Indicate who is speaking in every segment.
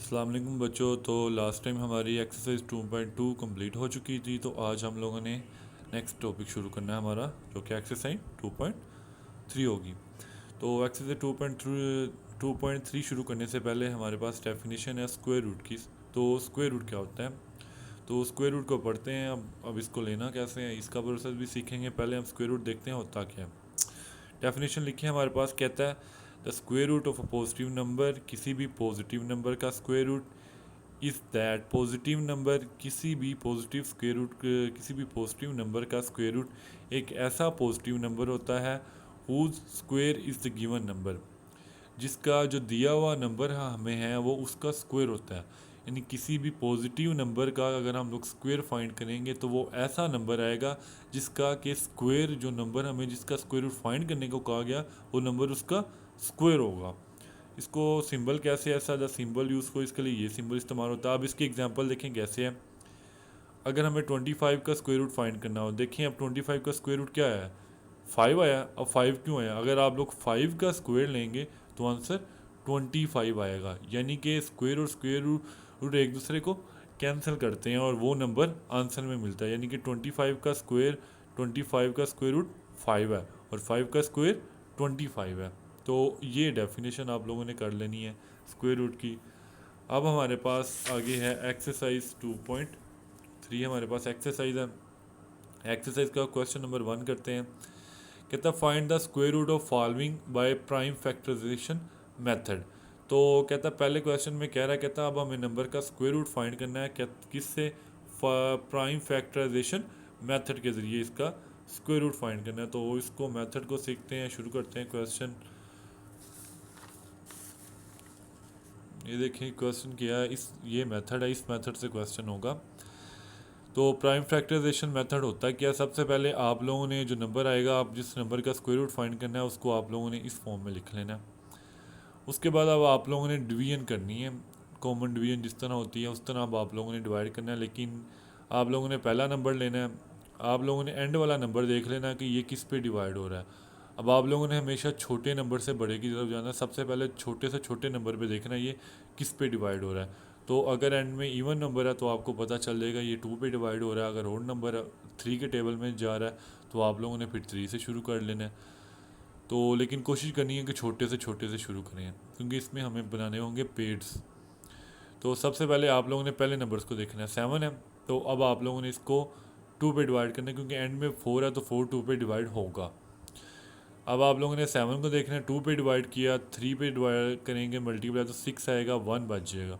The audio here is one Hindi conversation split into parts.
Speaker 1: अस्सलाम वालेकुम बच्चों। तो लास्ट टाइम हमारी एक्सरसाइज 2.2 कंप्लीट हो चुकी थी, तो आज हम लोगों ने नेक्स्ट टॉपिक शुरू करना है हमारा, जो कि एक्सरसाइज 2.3 होगी। तो एक्सरसाइज 2.3 शुरू करने से पहले हमारे पास डेफिनेशन है स्क्वायर रूट की। तो स्क्वायर रूट क्या होता है, तो स्क्वायर रूट को पढ़ते हैं। अब इसको लेना कैसे है, इसका प्रोसेस भी सीखेंगे। पहले हम स्क्वायर रूट देखते हैं होता क्या है। डेफिनेशन लिखी है हमारे पास, कहता है the square root of a positive number, किसी भी पॉजिटिव नंबर का square root is that positive number, किसी भी पॉजिटिव स्क्वायर रूट, किसी भी पॉजिटिव नंबर का स्क्वायर रूट एक ऐसा पॉजिटिव नंबर होता है whose square is the given number, जिसका जो दिया हुआ नंबर हमें है वो उसका स्क्वायर होता है। यानी किसी भी पॉजिटिव नंबर का अगर हम लोग स्क्वायर फाइंड करेंगे तो वो ऐसा नंबर आएगा जिसका कि स्क्वायर, जो नंबर हमें जिसका स्क्वायर रूट फाइंड करने को कहा गया वो नंबर उसका स्क्वायर होगा। इसको सिंबल कैसे, ऐसा द सिंबल यूज़ को, इसके लिए ये सिंबल इस्तेमाल होता है। अब इसकी एग्जांपल देखें कैसे है। अगर हमें 25 का स्क्वायर रूट फाइंड करना हो, देखें अब 25 का स्क्वायर रूट क्या है, 5 आया। अब 5 क्यों आया, अगर आप लोग 5 का स्क्वायर लेंगे तो आंसर 25 आएगा। यानी कि स्क्वायर और स्क्वायर रूट एक दूसरे को कैंसिल करते हैं और वो नंबर आंसर में मिलता है। यानी कि 25 का स्क्वायर रूट 5 है और 5 का स्क्वायर 25 है। तो ये डेफिनेशन आप लोगों ने कर लेनी है स्क्वायर रूट की। अब हमारे पास आगे है एक्सरसाइज 2.3, हमारे पास एक्सरसाइज है। एक्सरसाइज का क्वेश्चन नंबर 1 करते हैं। कहता find the square root of following by prime factorization method. तो कहता पहले क्वेश्चन में कह रहा है, कहता अब हमें नंबर का स्क्वायर रूट फाइंड करना है, किससे, प्राइम फैक्टराइजेशन मेथड के ज़रिए इसका स्क्वायर रूट फाइंड करना है। तो इसको मेथड को सीखते हैं, शुरू करते हैं क्वेश्चन। ये देखें क्वेश्चन किया है, इस ये मेथड है, इस मेथड से क्वेश्चन होगा। तो प्राइम फैक्टराइजेशन मेथड होता है क्या, सबसे पहले आप लोगों ने जो नंबर आएगा, आप जिस नंबर का स्क्वायर रूट फाइंड करना है उसको आप लोगों ने इस फॉर्म में लिख लेना है। उसके बाद अब आप लोगों ने डिवीजन करनी है, कॉमन डिवीजन जिस तरह होती है उस तरह अब आप लोगों ने डिवाइड करना है। लेकिन आप लोगों ने पहला नंबर लेना है, आप लोगों ने एंड वाला नंबर देख लेना कि ये किस पे डिवाइड हो रहा है। अब आप लोगों ने हमेशा छोटे नंबर से बड़े की तरफ जाना है, सबसे पहले छोटे से छोटे नंबर पे देखना है ये किस पे डिवाइड हो रहा है। तो अगर एंड में इवन नंबर है तो आपको पता चल जाएगा ये 2 पे डिवाइड हो रहा है। अगर ओड नंबर 3 के टेबल में जा रहा है तो आप लोगों ने फिर 3 से शुरू कर लेना है। तो लेकिन कोशिश करनी है कि छोटे से शुरू करें, क्योंकि इसमें हमें बनाने होंगे पेड्स। तो सबसे पहले आप लोगों ने पहले नंबर्स को देखना है, 7 है। तो अब आप लोगों ने इसको 2 पे डिवाइड करना है, क्योंकि एंड में 4 है तो 4 2 पे डिवाइड होगा। अब आप लोगों ने 7 को देखना है, 2 पे डिवाइड किया, 3 पे डिवाइड करेंगे मल्टीप्लाई तो 6 आएगा, 1 बच जाएगा,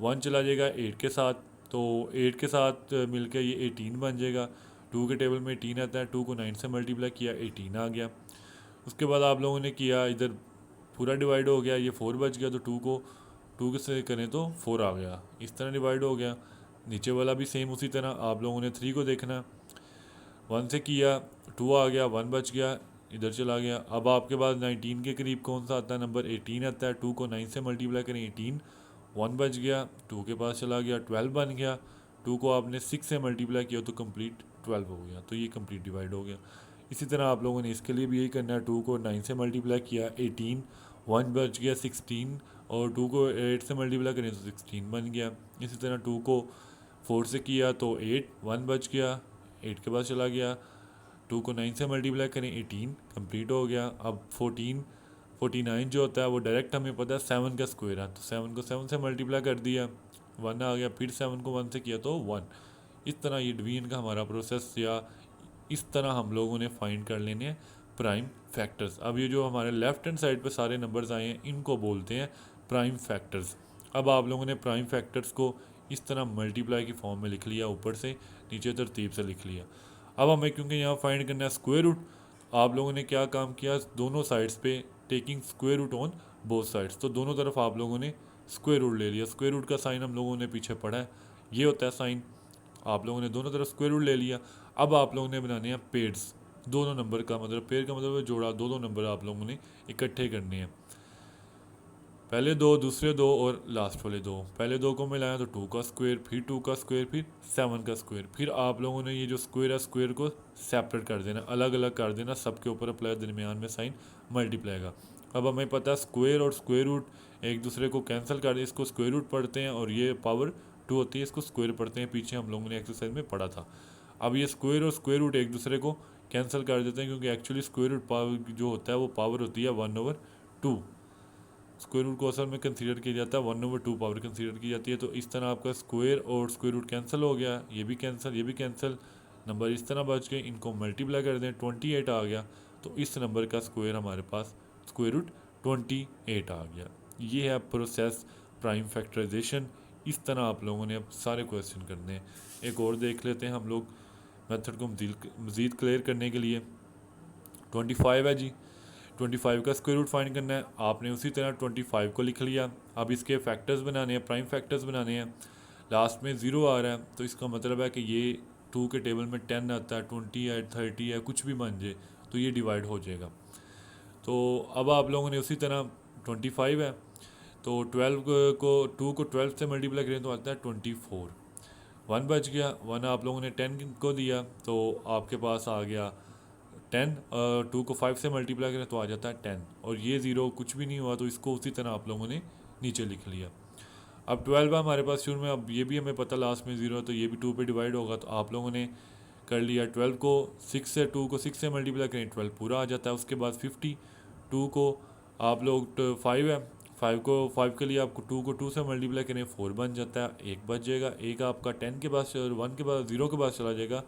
Speaker 1: 1 चला जाएगा 8 के साथ। तो 8 के साथ मिलकर ये 18 बन जाएगा। 2 के टेबल में 18 आता है, 2 को 9 से मल्टीप्लाई किया, 18 आ गया। उसके बाद आप लोगों ने किया, इधर पूरा डिवाइड हो गया, ये 4 बच गया, तो 2 को 2 से करें तो 4 आ गया, इस तरह डिवाइड हो गया। नीचे वाला भी सेम उसी तरह आप लोगों ने 3 को देखना, 1 से किया, 2 आ गया, 1 बच गया, इधर चला गया। अब आपके पास 19 के करीब कौन सा आता है नंबर, 18 आता है। 2 को 9 से मल्टीप्लाई करें, 18, 1 बच गया, 2 के पास चला गया, 12 बन गया। 2 को आपने 6 से मल्टीप्लाई किया तो कंप्लीट 12 हो गया, तो ये कंप्लीट डिवाइड हो गया। इसी तरह आप लोगों ने इसके लिए भी यही करना है, 2 को 9 से मल्टीप्लाई किया, 18, 1 बच गया, 16, और 2 को 8 से मल्टीप्लाई करें तो 16 बन गया। इसी तरह 2 को 4 से किया तो 8, 1 बच गया, 8 के पास चला गया। 2 को 9 से मल्टीप्लाई करें, 18 कंप्लीट हो गया। अब 49 जो होता है वो डायरेक्ट हमें पता है 7 का स्क्वायर है, तो 7 को 7 से मल्टीप्लाई कर दिया, 1 आ गया, फिर 7 को 1 से किया तो 1। इस तरह ये डिवीजन का हमारा प्रोसेस, या इस तरह हम लोगों ने फाइंड कर लेने हैं प्राइम फैक्टर्स। अब ये जो हमारे लेफ्ट हैंड साइड पे सारे नंबर्स आए हैं इनको बोलते हैं प्राइम फैक्टर्स। अब आप लोगों ने प्राइम फैक्टर्स को इस तरह मल्टीप्लाई की फॉर्म में लिख लिया, ऊपर से नीचे तरतीब से लिख लिया। अब हमें क्योंकि यहाँ फाइंड करना है स्क्वायर रूट, आप लोगों ने क्या काम किया, दोनों साइड्स पे taking square root on both sides, तो दोनों तरफ आप लोगों ने स्क्वायर रूट ले लिया। स्क्वायर रूट का साइन हम लोगों ने पीछे पढ़ा है, ये होता है साइन। आप लोगों ने दोनों तरफ स्क्वायर रूट ले लिया। अब आप लोगों ने बनाने हैं पेड्स, दोनों नंबर का मतलब, पेड़ का मतलब जोड़ा, दो दो नंबर आप लोगों ने इकट्ठे करने हैं, पहले दो, दूसरे दो और लास्ट वाले दो। पहले दो को मिलाया तो 2 का स्क्वायर, फिर 2 का स्क्वायर, फिर 7 का स्क्वायर। फिर आप लोगों ने ये जो स्क्वायर है स्क्वायर को सेपरेट कर देना, अलग अलग कर देना, सबके ऊपर अप्लाई, दरमियान में साइन मल्टीप्लाई का। अब हमें पता है स्क्वायर और स्क्वायर रूट एक दूसरे को कैंसिल कर दे, इसको स्क्वायर रूट पढ़ते हैं और ये पावर 2 होती है, इसको स्क्वायर पढ़ते हैं, पीछे हम लोगों ने एक्सरसाइज में पढ़ा था। अब ये स्क्वायर और स्क्वायर रूट एक दूसरे को कैंसिल कर देते हैं, क्योंकि एक्चुअली स्क्वायर रूट पावर जो होता है वो पावर होती है 1/2। स्क्वायर रूट को असल में कंसीडर किया जाता है 1/2 पावर कंसीडर की जाती है। तो इस तरह आपका स्क्वायर और स्क्वायर रूट कैंसिल हो गया, ये भी कैंसिल, ये भी कैंसिल, नंबर इस तरह बच गए। इनको मल्टीप्लाई कर दें, 28 आ गया। तो इस नंबर का स्क्वायर हमारे पास स्क्वायर रूट 28 आ गया। ये है प्रोसेस प्राइम फैक्टराइजेशन। इस तरह आप लोगों ने अब सारे क्वेश्चन करने हैं। एक और देख लेते हैं हम लोग मेथड को मज़ीद क्लियर करने के लिए। 25 है जी, 25 का स्क्वायर रूट फाइंड करना है। आपने उसी तरह 25 को लिख लिया। अब इसके फैक्टर्स बनाने हैं, प्राइम फैक्टर्स बनाने हैं। लास्ट में 0 आ रहा है, तो इसका मतलब है कि ये 2 के टेबल में 10 आता है, 20 है, 30 है, कुछ भी बन जाए तो ये डिवाइड हो जाएगा। तो अब आप लोगों ने उसी तरह 25 है, तो 12 को 2 को 12 से मल्टीप्लाई करें तो आता है 24। 1 बच गया, 1 आप लोगों ने 10 को दिया तो आपके पास आ गया 10। 2 को 5 से मल्टीप्लाई करें तो आ जाता है 10, और ये 0 कुछ भी नहीं हुआ, तो इसको उसी तरह आप लोगों ने नीचे लिख लिया। अब 12 है हमारे पास शुरू में, अब ये भी हमें पता लास्ट में 0 है, तो ये भी 2 पे डिवाइड होगा। तो आप लोगों ने कर लिया 12 को 6 से, 2 को 6 से मल्टीप्लाई करें 12 पूरा आ जाता है। उसके बाद 50, 2 को आप लोग 5 है, 5 के लिए आपको 2 को 2 से मल्टीप्लाई करें 4 बन जाता है, 1 बच जाएगा। एक आपका 10 के पास, 1 के पास, 0 के पास चला जाएगा,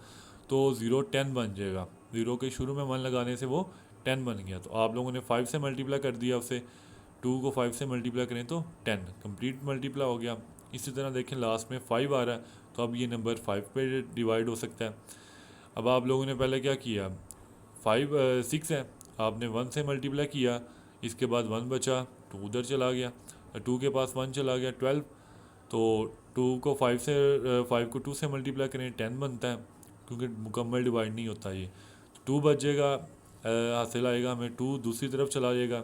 Speaker 1: तो 0 10 बन जाएगा। 0 के शुरू में 1 लगाने से वो 10 बन गया। तो आप लोगों ने 5 से मल्टीप्लाई कर दिया उसे, 2 को 5 से मल्टीप्लाई करें तो 10 कंप्लीट मल्टीप्लाई हो गया। इसी तरह देखें लास्ट में 5 आ रहा है, तो अब ये नंबर 5 पे डिवाइड हो सकता है। अब आप लोगों ने पहले क्या किया, 6 है, आपने 1 से मल्टीप्लाई किया, इसके बाद 1 बचा, 2 उधर चला गया, 2 के पास 1 चला गया 12। तो 2 को 5 से 5 को 2 से मल्टीप्लाई करें 10 बनता है, क्योंकि मुकम्मल डिवाइड नहीं होता ये। 2 बच जाएगा, हासिल आएगा हमें 2, दूसरी तरफ चला जाएगा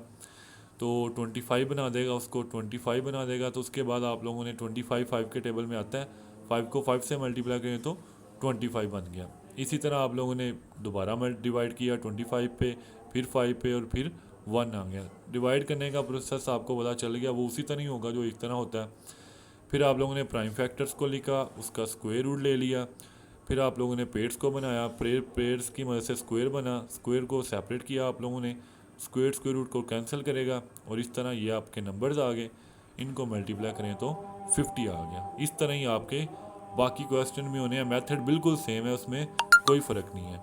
Speaker 1: तो 25 बना देगा, उसको 25 बना देगा। तो उसके बाद आप लोगों ने 25 5 के टेबल में आता है, 5 को 5 से मल्टीप्लाई करें तो 25 बन गया। इसी तरह आप लोगों ने दोबारा डिवाइड किया 25 पे, फिर 5 पे, और फिर 1 आ गया। डिवाइड करने का प्रोसेस आपको पता चल गया, वो उसी तरह ही होगा जो एक तरह होता है। फिर आप लोगों ने प्राइम फैक्टर्स को लिखा, उसका स्क्वायर रूट ले लिया। फिर आप लोगों ने पेयर्स को बनाया, पेयर्स की मदद से स्क्वायर बना, स्क्वायर को सेपरेट किया आप लोगों ने, स्क्वायर स्क्वायर रूट को कैंसिल करेगा, और इस तरह ये आपके नंबर्स आ गए। इनको मल्टीप्लाई करें तो 50 आ गया। इस तरह ही आपके बाकी क्वेश्चन भी होने हैं। मेथड बिल्कुल सेम है, उसमें कोई फ़र्क नहीं है।